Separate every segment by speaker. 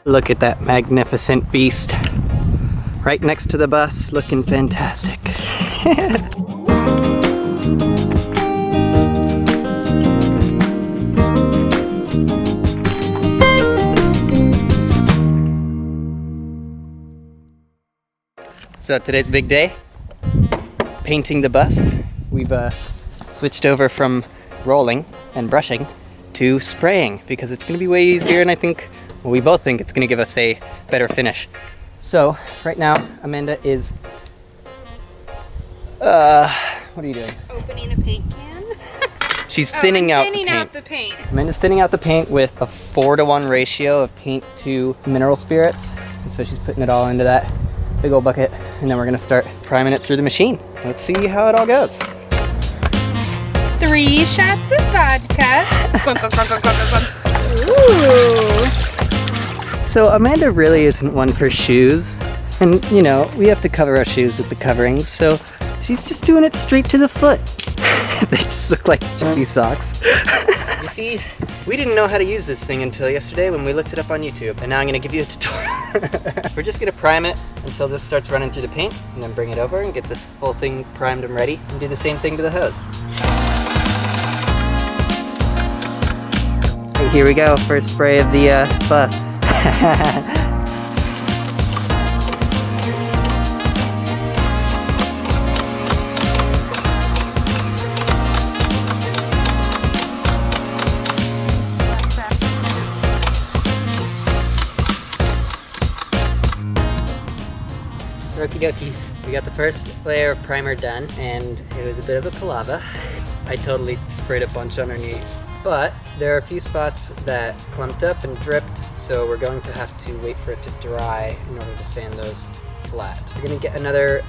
Speaker 1: Look at that magnificent beast. Right next to the bus, looking fantastic. So today's big day, painting the bus. We've switched over from rolling and brushing to spraying because it's gonna be way easier, and I think, well, we both think it's gonna give us a better finish. So right now, Amanda is, what are you doing?
Speaker 2: Opening a paint can.
Speaker 1: She's thinning out
Speaker 2: the paint.
Speaker 1: Amanda's thinning out the paint with a 4-to-1 ratio of paint to mineral spirits. And so she's putting it all into that big old bucket, and then we're gonna start priming it through the machine. Let's see how it all goes.
Speaker 2: 3 shots of vodka. Ooh.
Speaker 1: So Amanda really isn't one for shoes, and you know, we have to cover our shoes with the coverings, so she's just doing it straight to the foot. They just look like shitty socks. You see, we didn't know how to use this thing until yesterday when we looked it up on YouTube, and now I'm gonna give you a tutorial. We're just gonna prime it until this starts running through the paint, and then bring it over and get this full thing primed and ready, and do the same thing to the hose. And here we go, first spray of the bus. Okie dokie. We got the first layer of primer done, and it was a bit of a palaver. I totally sprayed a bunch underneath, but there are a few spots that clumped up and dripped, so we're going to have to wait for it to dry in order to sand those flat. We're gonna get another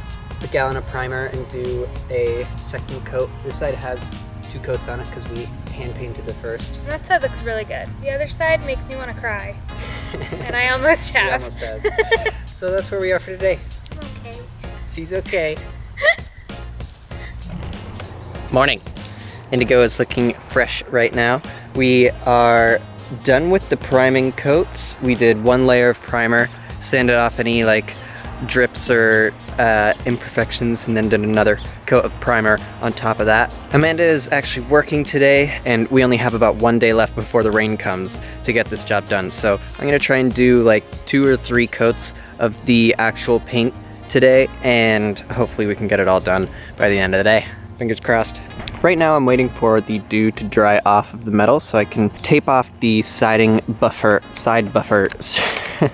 Speaker 1: gallon of primer and do a second coat. This side has 2 coats on it because we hand painted the first.
Speaker 2: That side looks really good. The other side makes me want to cry. And I almost have.
Speaker 1: She almost has. So that's where we are for today.
Speaker 2: Okay.
Speaker 1: She's okay. Morning. Indigo is looking fresh right now. We are done with the priming coats. We did 1 layer of primer, sanded off any like drips or imperfections, and then did another coat of primer on top of that. Amanda is actually working today, and we only have about 1 day left before the rain comes to get this job done. So I'm gonna try and do like 2 or 3 coats of the actual paint today, and hopefully we can get it all done by the end of the day. Fingers crossed. Right now I'm waiting for the dew to dry off of the metal so I can tape off the side buffers. I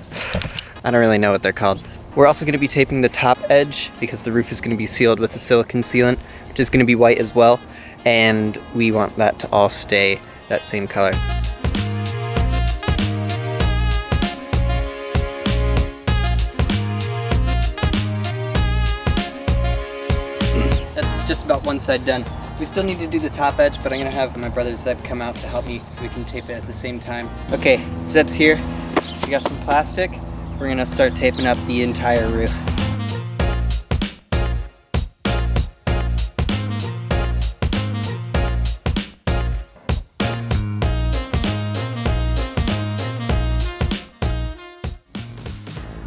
Speaker 1: don't really know what they're called. We're also going to be taping the top edge because the roof is going to be sealed with a silicone sealant, which is going to be white as well, and we want that to all stay that same color. That's just about one side done. We still need to do the top edge, but I'm gonna have my brother Zeb come out to help me so we can tape it at the same time. Okay, Zeb's here. We got some plastic. We're gonna start taping up the entire roof.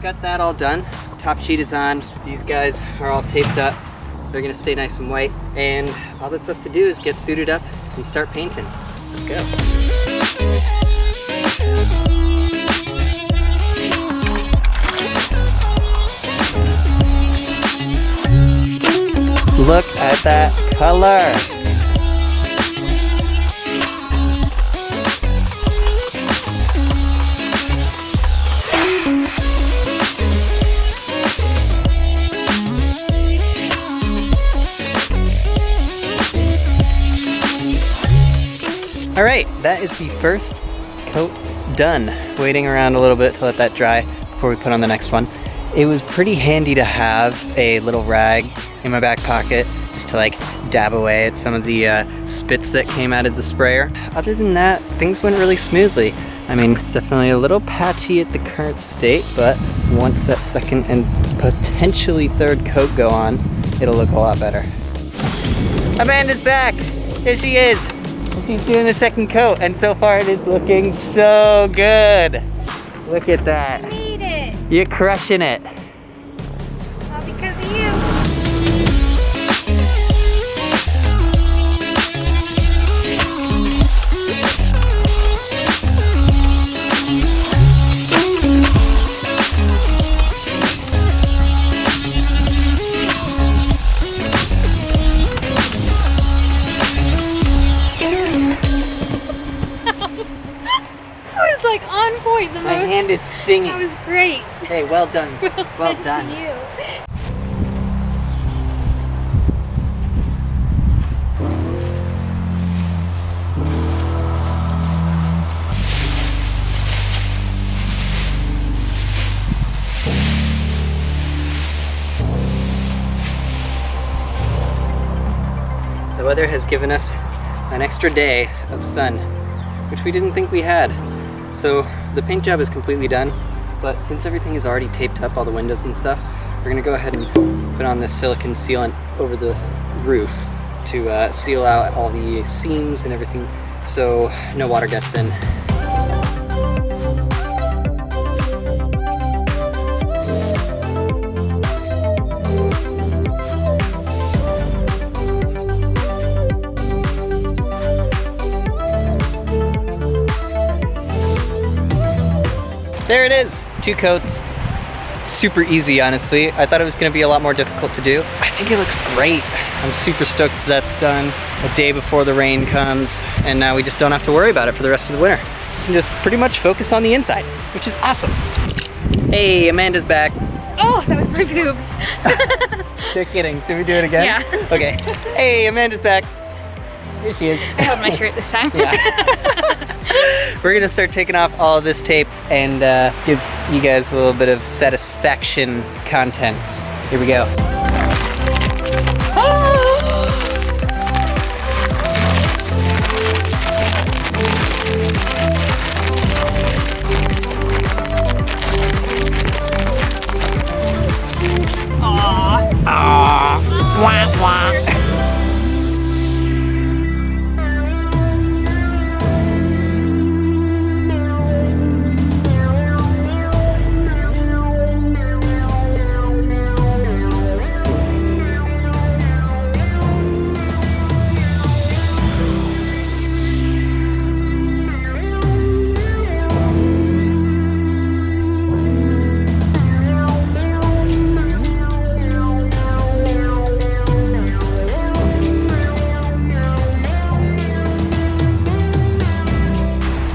Speaker 1: Got that all done. Top sheet is on. These guys are all taped up. They're gonna stay nice and white, and all that's left to do is get suited up and start painting. Let's go. Look at that color. All right, that is the first coat done. Waiting around a little bit to let that dry before we put on the next one. It was pretty handy to have a little rag in my back pocket just to like dab away at some of the spits that came out of the sprayer. Other than that, things went really smoothly. I mean, it's definitely a little patchy at the current state, but once that second and potentially third coat go on, it'll look a lot better. Amanda's back! Here she is! She's doing the second coat, and so far it is looking so good. Look at that.
Speaker 2: Made it.
Speaker 1: You're crushing it.
Speaker 2: All because of you. That was like on point.
Speaker 1: My hand is stinging.
Speaker 2: That was great.
Speaker 1: Hey, well done. Well
Speaker 2: Thank
Speaker 1: done.
Speaker 2: you.
Speaker 1: The weather has given us an extra day of sun, which we didn't think we had. So the paint job is completely done, but since everything is already taped up, all the windows and stuff, we're gonna go ahead and put on this silicone sealant over the roof to seal out all the seams and everything so no water gets in. There it is, 2 coats. Super easy, honestly. I thought it was gonna be a lot more difficult to do. I think it looks great. I'm super stoked that's done a day before the rain comes, and now we just don't have to worry about it for the rest of the winter. We can just pretty much focus on the inside, which is awesome. Hey, Amanda's back.
Speaker 2: Oh, that was my boobs.
Speaker 1: You're kidding, should we do it again?
Speaker 2: Yeah.
Speaker 1: Okay. Hey, Amanda's back. Here she is.
Speaker 2: I held my shirt this time.
Speaker 1: Yeah. We're gonna start taking off all of this tape and give you guys a little bit of satisfaction content. Here we go. Wah, wah.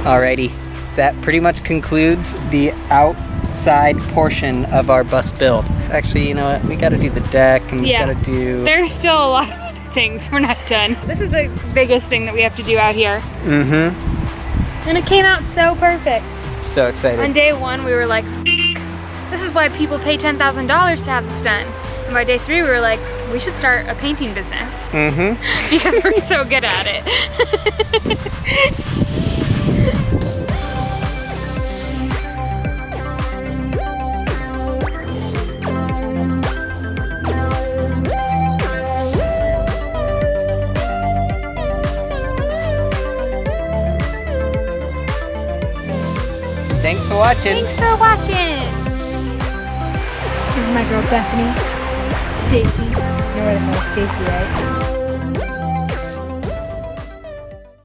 Speaker 1: Alrighty, that pretty much concludes the outside portion of our bus build. Actually, you know what? We gotta do the deck and we gotta do...
Speaker 2: There's still a lot of other things. We're not done. This is the biggest thing that we have to do out here.
Speaker 1: Mm-hmm.
Speaker 2: And it came out so perfect.
Speaker 1: So excited.
Speaker 2: On day 1, we were like, this is why people pay $10,000 to have this done. And by day 3, we were like, we should start a painting business.
Speaker 1: Mm-hmm.
Speaker 2: Because we're so good at it.
Speaker 1: Thanks for watching.
Speaker 2: Thanks for watching. This is my girl Bethany, Stacy. You know what I call Stacy, right?